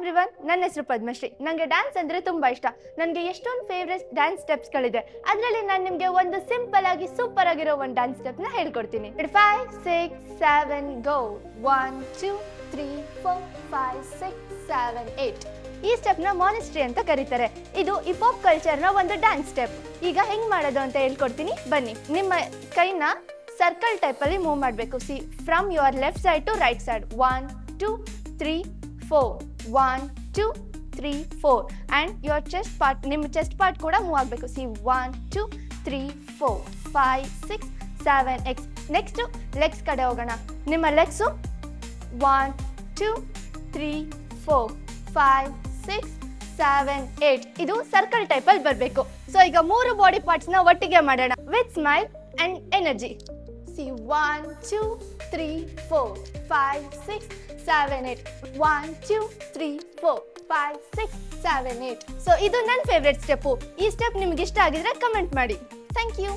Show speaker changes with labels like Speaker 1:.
Speaker 1: Everyone, ನನ್ನ ಹೆಸರು ಪದ್ಮಶ್ರೀ. ನನಗೆ ಡ್ಯಾನ್ಸ್ ಅಂದರೆ ತುಂಬ ಇಷ್ಟ. ನನಗೆ ಎಷ್ಟೊಂದು ಫೇವ್ರೆಟ್ ಡ್ಯಾನ್ಸ್ ಸ್ಟೆಪ್ಸ್ಗಳಿದೆ. ಅದರಲ್ಲಿ ನಾನು ನಿಮಗೆ ಒಂದು ಸಿಂಪಲ್ ಆಗಿ ಸೂಪರ್ ಆಗಿರೋ ಒಂದು ಡ್ಯಾನ್ಸ್ ಸ್ಟೆಪ್ನ ಹೇಳ್ಕೊಡ್ತೀನಿ. 5 6 7 ಗೋ. 1 2 3 4 5 6 7 8. ಈ ಸ್ಟೆಪ್ನ ಮಾನಿಸ್ಟ್ರಿ ಅಂತ ಕರೀತಾರೆ. ಇದು ಹಿಪ್-ಹಾಪ್ ಕಲ್ಚರ್ನ ಒಂದು ಡ್ಯಾನ್ಸ್ ಸ್ಟೆಪ್. ಈಗ ಹೆಂಗ್ ಮಾಡೋದು ಅಂತ ಹೇಳ್ಕೊಡ್ತೀನಿ, ಬನ್ನಿ. ನಿಮ್ಮ ಕೈನ ಸರ್ಕಲ್ ಟೈಪಲ್ಲಿ ಮೂವ್ ಮಾಡಬೇಕು. See, from your left side to right side. 1 2 3 4. 1 2 3 4. And your chest part, ನಿಮ್ಮ ಚೆಸ್ಟ್ ಪಾರ್ಟ್ ಕೂಡ ಮೂವ್ ಆಗಬೇಕು. ಸಿ, 1 2 3 4 5 6 7 8. ನೆಕ್ಸ್ಟು ಲೆಗ್ಸ್ ಕಡೆ ಹೋಗೋಣ. ನಿಮ್ಮ ಲೆಗ್ಸು 1 2 3 4 5 6 7 8. ಇದು ಸರ್ಕಲ್ ಟೈಪಲ್ಲಿ ಬರಬೇಕು. ಸೊ ಈಗ 3 ಬಾಡಿ ಪಾರ್ಟ್ಸ್ನ ಒಟ್ಟಿಗೆ ಮಾಡೋಣ with smile and energy. C, 1 2 3 4 5 6 7 8. 1 2 3 4 5 6 7 8. So ಇದು ನನ್ನ ಫೇವ್ರೆಟ್ ಸ್ಟೆಪ್ಪು. ಈ ಸ್ಟೆಪ್ ನಿಮ್ಗೆ ಇಷ್ಟ ಆಗಿದ್ರೆ ಕಮೆಂಟ್ ಮಾಡಿ. Thank you.